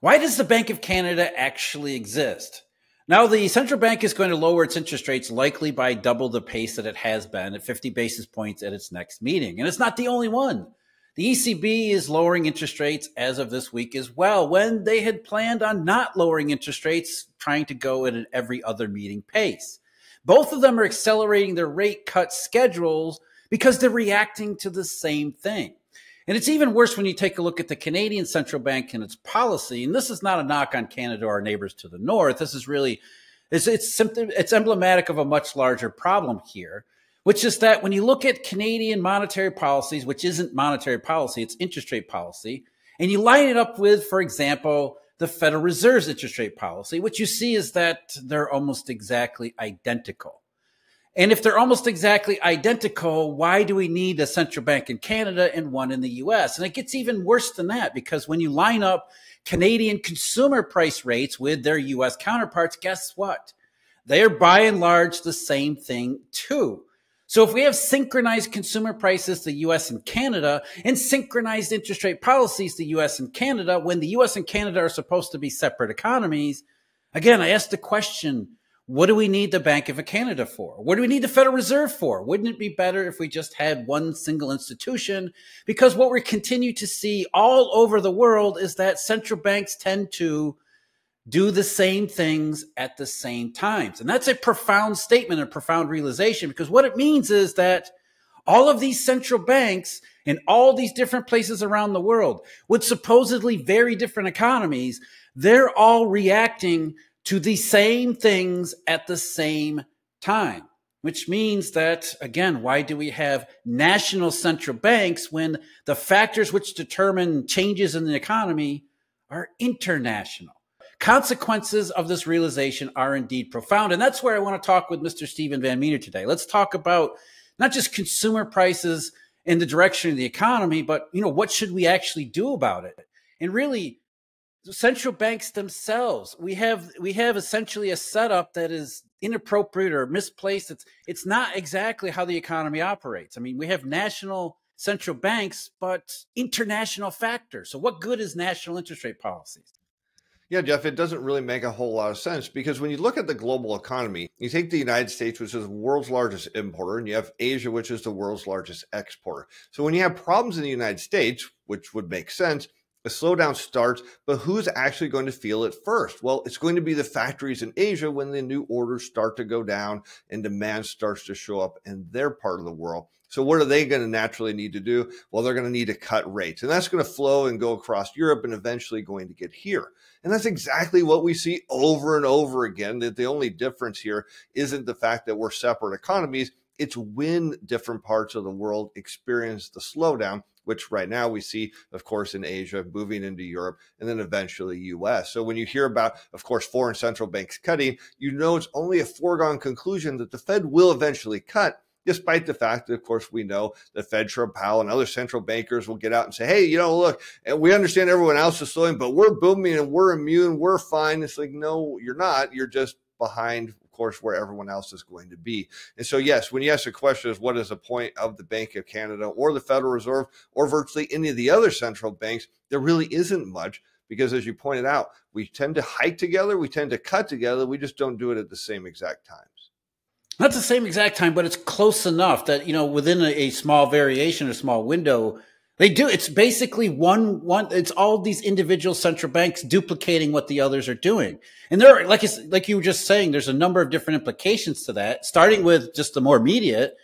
Why does the Bank of Canada actually exist? Now, the central bank is going to lower its interest rates likely by double the pace that it has been at 50 basis points at its next meeting. And it's not the only one. The ECB is lowering interest rates as of this week as well, when they had planned on not lowering interest rates, trying to go at an every other meeting pace. Both of them are accelerating their rate cut schedules because they're reacting to the same thing. And it's even worse when you take a look at the Canadian central bank and its policy. And this is not a knock on Canada or our neighbors to the north. This is really, it's emblematic of a much larger problem here, which is that when you look at Canadian monetary policies, which isn't monetary policy, it's interest rate policy, and you line it up with, for example, the Federal Reserve's interest rate policy, what you see is that they're almost exactly identical. And if they're almost exactly identical, why do we need a central bank in Canada and one in the US? And it gets even worse than that, because when you line up Canadian consumer price rates with their US counterparts, guess what? They are by and large the same thing too. So if we have synchronized consumer prices, the US and Canada, and synchronized interest rate policies, the US and Canada, when the US and Canada are supposed to be separate economies, again, I ask the question, what do we need the Bank of Canada for? What do we need the Federal Reserve for? Wouldn't it be better if we just had one single institution? Because what we continue to see all over the world is that central banks tend to do the same things at the same times. And that's a profound statement, a profound realization, because what it means is that all of these central banks in all these different places around the world with supposedly very different economies, they're all reacting to the same things at the same time, which means that, again, why do we have national central banks when the factors which determine changes in the economy are international? Consequences of this realization are indeed profound. And that's where I want to talk with Mr. Steven Van Metre today. Let's talk about not just consumer prices in the direction of the economy, but, what should we actually do about it? And really, central banks themselves, we have essentially a setup that is inappropriate or misplaced. It's not exactly how the economy operates. I mean, we have national central banks, but international factors. So what good is national interest rate policies? Yeah, Jeff, it doesn't really make a whole lot of sense, because when you look at the global economy, you take the United States, which is the world's largest importer, and you have Asia, which is the world's largest exporter. So when you have problems in the United States, which would make sense, a slowdown starts, but who's actually going to feel it first? Well, it's going to be the factories in Asia when the new orders start to go down and demand starts to show up in their part of the world. So what are they going to naturally need to do? Well, they're going to need to cut rates, and that's going to flow and go across Europe and eventually going to get here. And that's exactly what we see over and over again, that the only difference here isn't the fact that we're separate economies. It's when different parts of the world experience the slowdown, which right now we see, of course, in Asia, moving into Europe, and then eventually US. So when you hear about, of course, foreign central banks cutting, it's only a foregone conclusion that the Fed will eventually cut, despite the fact that, of course, we know that Fed Chair Powell and other central bankers will get out and say, hey, look, we understand everyone else is slowing, but we're booming and we're immune, we're fine. It's like, no, you're not. You're just behind, of course, where everyone else is going to be. And so, yes, when you ask the question is what is the point of the Bank of Canada or the Federal Reserve or virtually any of the other central banks, there really isn't much, because as you pointed out, we tend to hike together, we tend to cut together, we just don't do it at the same exact times. Not the same exact time, but it's close enough that, within a small variation, a small window, they do. It's basically it's all these individual central banks duplicating what the others are doing. And there are, like you were just saying, there's a number of different implications to that, starting with just the more immediate.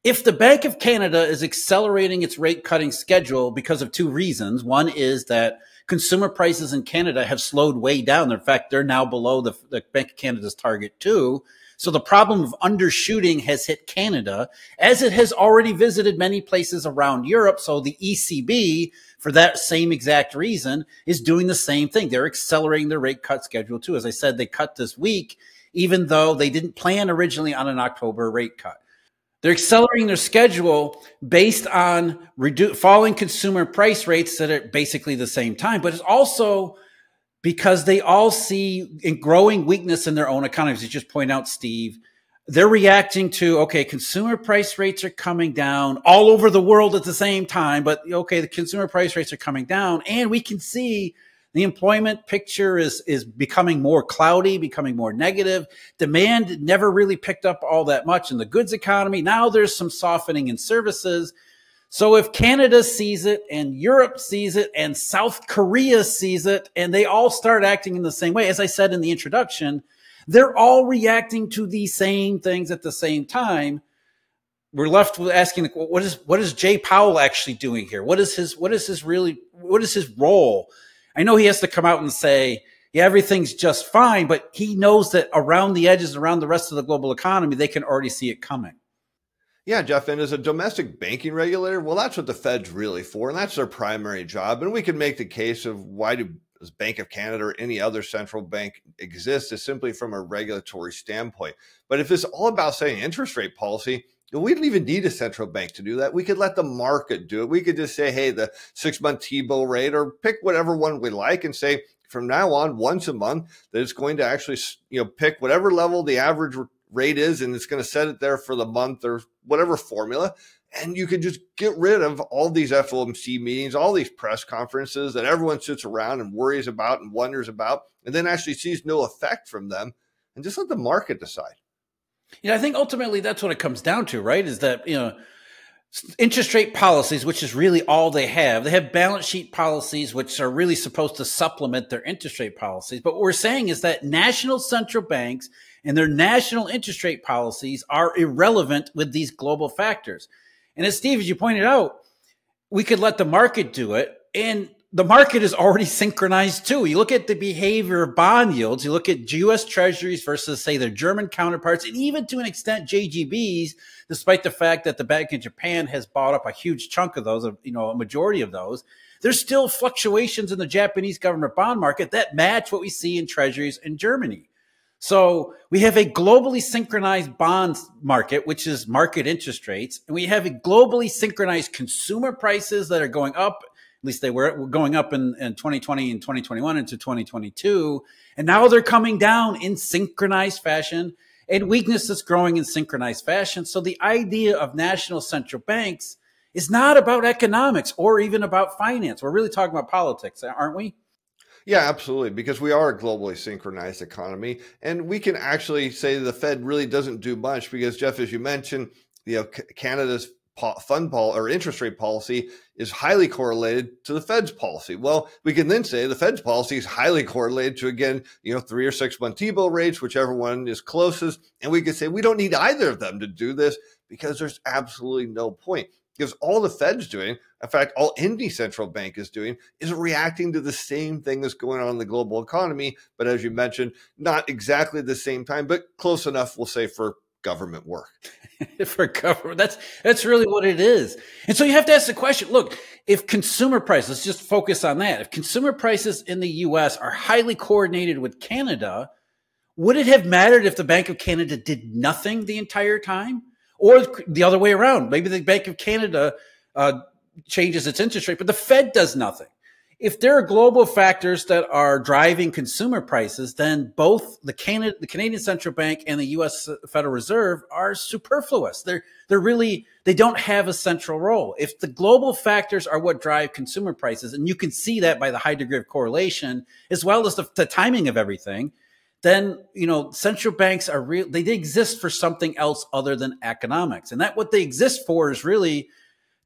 If the Bank of Canada is accelerating its rate cutting schedule because of two reasons, one is that consumer prices in Canada have slowed way down. In fact, they're now below the Bank of Canada's target too. So the problem of undershooting has hit Canada, as it has already visited many places around Europe. So the ECB, for that same exact reason, is doing the same thing. They're accelerating their rate cut schedule too. As I said, they cut this week, even though they didn't plan originally on an October rate cut. They're accelerating their schedule based on falling consumer price rates that are basically the same time, but it's also because they all see a growing weakness in their own economies. You just point out, Steve, they're reacting to, okay, consumer price rates are coming down all over the world at the same time, but okay, the consumer price rates are coming down, and we can see The employment picture is becoming more cloudy, becoming more negative. Demand never really picked up all that much in the goods economy. Now there's some softening in services. So if Canada sees it and Europe sees it and South Korea sees it and they all start acting in the same way, as I said in the introduction, they're all reacting to the same things at the same time. We're left with asking, what is Jay Powell actually doing here? What is his role? I know he has to come out and say, yeah, everything's just fine, but he knows that around the edges, around the rest of the global economy, they can already see it coming. Yeah, Jeff, and as a domestic banking regulator, well, that's what the Fed's really for, and that's their primary job. And we can make the case of why does Bank of Canada or any other central bank exist is simply from a regulatory standpoint. But if it's all about setting interest rate policy, we don't even need a central bank to do that. We could let the market do it. We could just say, hey, the 6-month T-bill rate, or pick whatever one we like and say from now on, once a month, that it's going to actually, pick whatever level the average rate is, and it's going to set it there for the month or whatever formula. And you could just get rid of all these FOMC meetings, all these press conferences that everyone sits around and worries about and wonders about, and then actually sees no effect from them, and just let the market decide. I think ultimately that's what it comes down to, right? Is that, interest rate policies, which is really all they have. They have balance sheet policies, which are really supposed to supplement their interest rate policies. But what we're saying is that national central banks and their national interest rate policies are irrelevant with these global factors. And as Steve, as you pointed out, we could let the market do it. And the market is already synchronized too. You look at the behavior of bond yields, you look at U.S. treasuries versus, say, their German counterparts, and even to an extent JGBs, despite the fact that the Bank of Japan has bought up a huge chunk of those, a majority of those. There's still fluctuations in the Japanese government bond market that match what we see in treasuries in Germany. So we have a globally synchronized bonds market, which is market interest rates, and we have a globally synchronized consumer prices that are going up. At least they were going up in 2020 and 2021 into 2022. And now they're coming down in synchronized fashion, and weakness is growing in synchronized fashion. So the idea of national central banks is not about economics or even about finance. We're really talking about politics, aren't we? Yeah, absolutely, because we are a globally synchronized economy, and we can actually say the Fed really doesn't do much because, Jeff, as you mentioned, Canada's interest rate policy is highly correlated to the Fed's policy. Well, we can then say the Fed's policy is highly correlated to, again, 3 or 6 month T-bill rates, whichever one is closest. And we could say we don't need either of them to do this because there's absolutely no point. Because all the Fed's doing, in fact, all any central bank is doing, is reacting to the same thing that's going on in the global economy. But as you mentioned, not exactly at the same time, but close enough, we'll say, for government work. For government, that's really what it is. And so you have to ask the question, look, if consumer prices, let's just focus on that. If consumer prices in the US are highly coordinated with Canada, would it have mattered if the Bank of Canada did nothing the entire time? Or the other way around, maybe the Bank of Canada changes its interest rate, but the Fed does nothing. If there are global factors that are driving consumer prices, then both the Canadian Central Bank and the U.S. Federal Reserve are superfluous. They don't have a central role. If the global factors are what drive consumer prices, and you can see that by the high degree of correlation, as well as the timing of everything, then, central banks are they exist for something else other than economics. And that what they exist for is really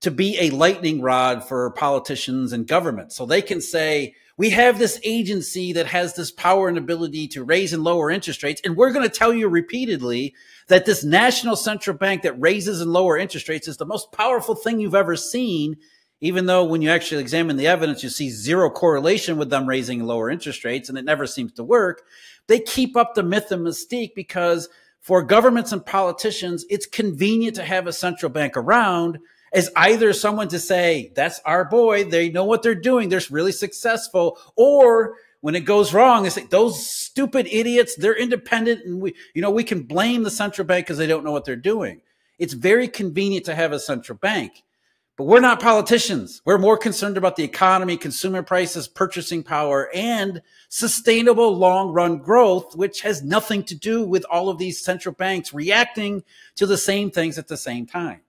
to be a lightning rod for politicians and government. So they can say, we have this agency that has this power and ability to raise and lower interest rates. And we're going to tell you repeatedly that this national central bank that raises and lower interest rates is the most powerful thing you've ever seen. Even though when you actually examine the evidence, you see zero correlation with them raising and lower interest rates, and it never seems to work. They keep up the myth and mystique because for governments and politicians, it's convenient to have a central bank around as either someone to say, that's our boy, they know what they're doing, they're really successful, or when it goes wrong, they say, those stupid idiots, they're independent, and we can blame the central bank because they don't know what they're doing. It's very convenient to have a central bank. But we're not politicians. We're more concerned about the economy, consumer prices, purchasing power, and sustainable long-run growth, which has nothing to do with all of these central banks reacting to the same things at the same time.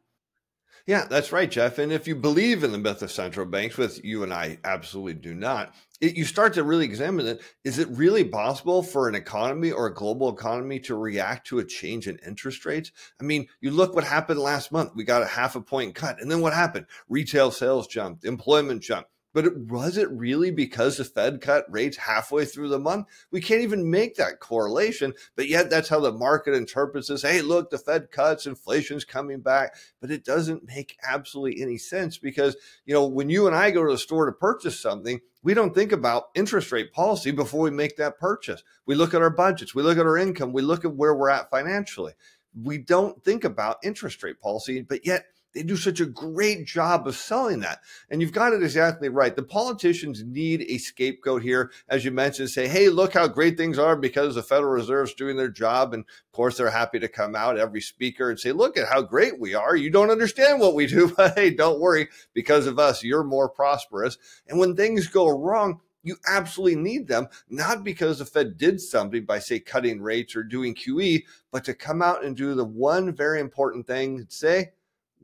Yeah, that's right, Jeff. And if you believe in the myth of central banks, which you and I absolutely do not, you start to really examine it. Is it really possible for an economy or a global economy to react to a change in interest rates? I mean, you look what happened last month. We got a 0.5 point cut. And then what happened? Retail sales jumped, employment jumped. But was it really because the Fed cut rates halfway through the month? We can't even make that correlation, but yet that's how the market interprets this. Hey, look, the Fed cuts, inflation's coming back, but it doesn't make absolutely any sense because, when you and I go to the store to purchase something, we don't think about interest rate policy before we make that purchase. We look at our budgets, we look at our income, we look at where we're at financially. We don't think about interest rate policy, but yet they do such a great job of selling that. And you've got it exactly right. The politicians need a scapegoat here, as you mentioned, say, hey, look how great things are because the Federal Reserve's doing their job. And of course, they're happy to come out, every speaker, and say, look at how great we are. You don't understand what we do, but hey, don't worry. Because of us, you're more prosperous. And when things go wrong, you absolutely need them, not because the Fed did something by, say, cutting rates or doing QE, but to come out and do the one very important thing and say,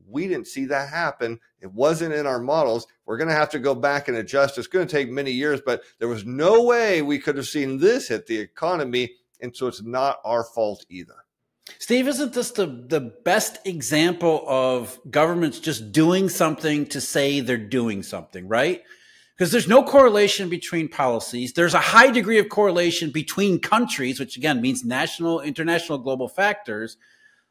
we didn't see that happen. It wasn't in our models. We're going to have to go back and adjust. It's going to take many years, but there was no way we could have seen this hit the economy. And so it's not our fault either. Steve, isn't this the best example of governments just doing something to say they're doing something, right? Because there's no correlation between policies. There's a high degree of correlation between countries, which again means national, international, global factors.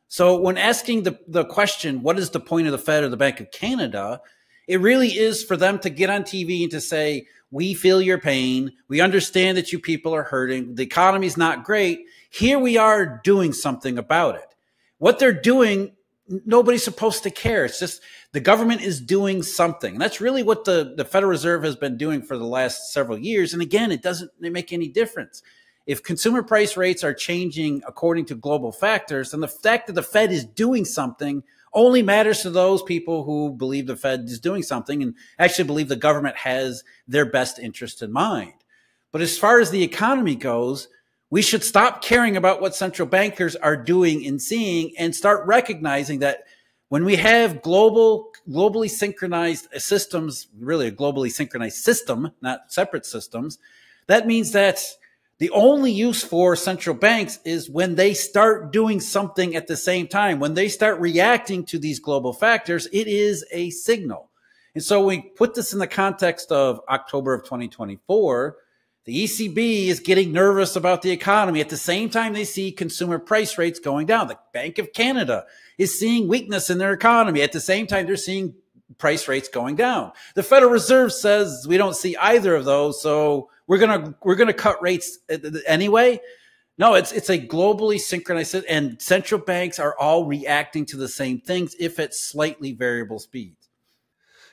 So when asking the question, what is the point of the Fed or the Bank of Canada, it really is for them to get on TV and to say, we feel your pain. We understand that you people are hurting. The economy's not great. Here we are doing something about it. What they're doing, nobody's supposed to care. It's just the government is doing something. And that's really what the Federal Reserve has been doing for the last several years. And again, it doesn't make any difference. If consumer price rates are changing according to global factors, then the fact that the Fed is doing something only matters to those people who believe the Fed is doing something and actually believe the government has their best interest in mind. But as far as the economy goes, we should stop caring about what central bankers are doing and seeing and start recognizing that when we have globally synchronized systems, really a globally synchronized system, not separate systems, that means that the only use for central banks is when they start doing something at the same time. When they start reacting to these global factors, it is a signal. And so we put this in the context of October of 2024. The ECB is getting nervous about the economy. At the same time, they see consumer price rates going down. The Bank of Canada is seeing weakness in their economy. At the same time, they're seeing price rates going down. The Federal Reserve says we don't see either of those, so we're gonna cut rates anyway. No, it's a globally synchronized, and central banks are all reacting to the same things, if at slightly variable speeds.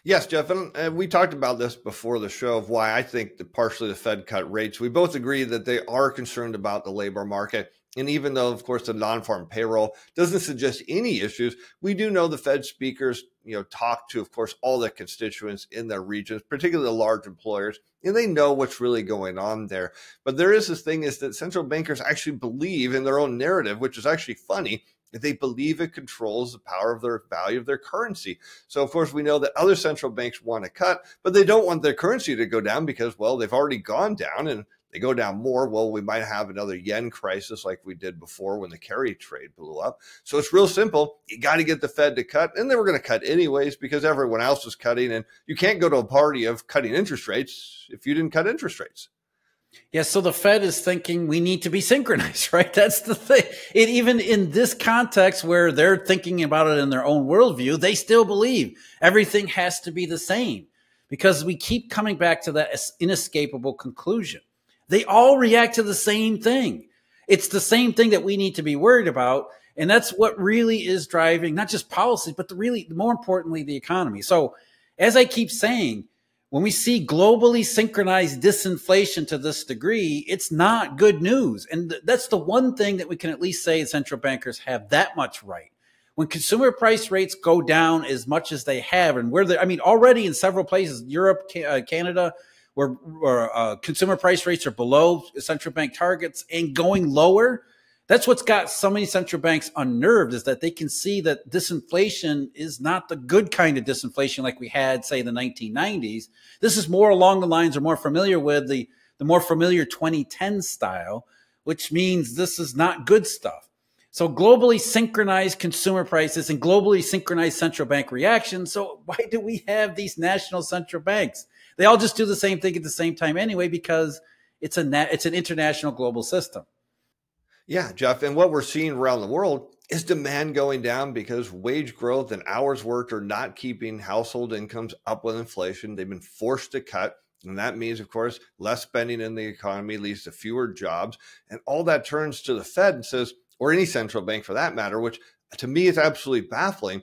Yes, Jeff, and we talked about this before the show of why I think that partially the Fed cut rates. We both agree that they are concerned about the labor market. And even though, of course, the non-farm payroll doesn't suggest any issues, we do know the Fed speakers, talk to, of course, all the constituents in their regions, particularly the large employers, and they know what's really going on there. But there is this thing is that central bankers actually believe in their own narrative, which is actually funny. They believe it controls the power of their value of their currency. So, of course, we know that other central banks want to cut, but they don't want their currency to go down because, well, they've already gone down, and they go down more. Well, we might have another yen crisis like we did before when the carry trade blew up. So it's real simple. You got to get the Fed to cut, and they were going to cut anyways because everyone else was cutting, and you can't go to a party of cutting interest rates if you didn't cut interest rates. Yeah, so the Fed is thinking we need to be synchronized, right? That's the thing. Even in this context where they're thinking about it in their own worldview, they still believe everything has to be the same because we keep coming back to that inescapable conclusion. They all react to the same thing. It's the same thing that we need to be worried about. And that's what really is driving not just policy, but more importantly, the economy. So as I keep saying, when we see globally synchronized disinflation to this degree, it's not good news. And that's the one thing that we can at least say central bankers have that much right. When consumer price rates go down as much as they have, and already in several places, Europe, Canada, where consumer price rates are below central bank targets and going lower, That's what's got so many central banks unnerved, is that they can see that disinflation is not the good kind of disinflation like we had, say, in the 1990s. This is more along the lines we're more familiar with, the more familiar 2010 style, which means this is not good stuff. So globally synchronized consumer prices and globally synchronized central bank reactions. So why do we have these national central banks? They all just do the same thing at the same time anyway, because it's an international global system. Yeah, Jeff. And what we're seeing around the world is demand going down because wage growth and hours worked are not keeping household incomes up with inflation. They've been forced to cut. And that means, of course, less spending in the economy leads to fewer jobs. And all that turns to the Fed and says, or any central bank for that matter, which to me is absolutely baffling.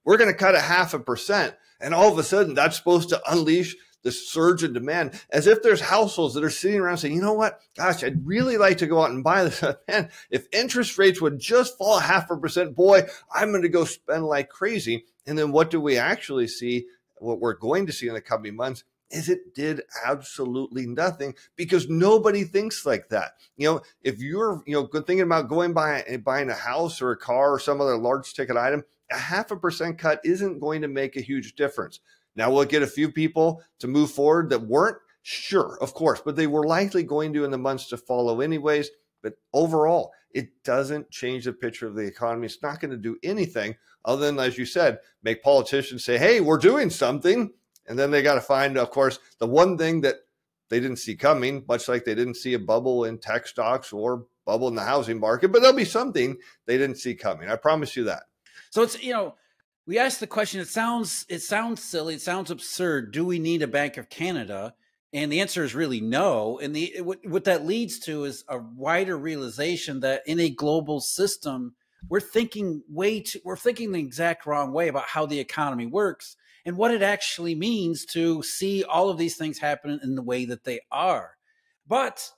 We're going to cut 0.5%. And all of a sudden that's supposed to unleash this surge in demand, as if there's households that are sitting around saying, you know what, gosh, I'd really like to go out and buy this. Man, if interest rates would just fall 0.5%, boy, I'm going to go spend like crazy. And then what do we actually see? What we're going to see in the coming months is it did absolutely nothing, because nobody thinks like that. If you're, thinking about buying a house or a car or some other large ticket item, 0.5% cut isn't going to make a huge difference. Now, will it get a few people to move forward that weren't? Sure, of course, but they were likely going to in the months to follow anyways. But overall, it doesn't change the picture of the economy. It's not going to do anything other than, as you said, make politicians say, hey, we're doing something. And then they got to find, of course, the one thing that they didn't see coming, much like they didn't see a bubble in tech stocks or bubble in the housing market, but there'll be something they didn't see coming. I promise you that. So it's, we asked the question, it sounds silly, it sounds absurd. Do we need a Bank of Canada? And the answer is really no. And what that leads to is a wider realization that in a global system, we're thinking the exact wrong way about how the economy works and what it actually means to see all of these things happen in the way that they are. But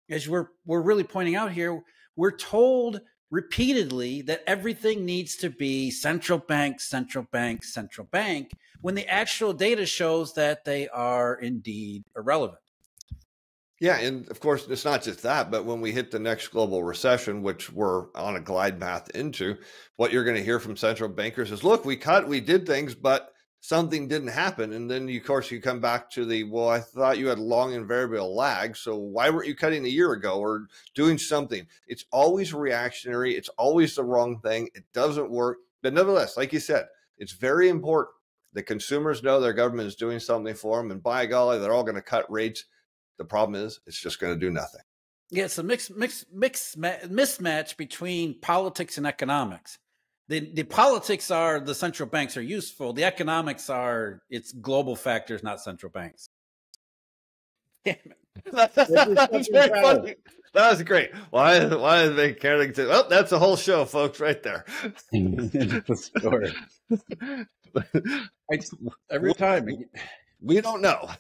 as we're really pointing out here, we're told repeatedly that everything needs to be central bank, central bank, central bank, when the actual data shows that they are indeed irrelevant. Yeah, and of course, it's not just that, but when we hit the next global recession, which we're on a glide path into, what you're going to hear from central bankers is, look, we did things, but something didn't happen. And then, of course, you come back to well, I thought you had long and variable lag, so why weren't you cutting a year ago or doing something? It's always reactionary. It's always the wrong thing. It doesn't work. But nevertheless, like you said, it's very important that consumers know their government is doing something for them. And by golly, they're all going to cut rates. The problem is it's just going to do nothing. Yeah, it's a mismatch between politics and economics. The politics are the central banks are useful. The economics are it's global factors, not central banks. Damn it. That's very funny. That was great. Why is they caring to? Well, that's the whole show, folks, right there. The story. Every time we don't know.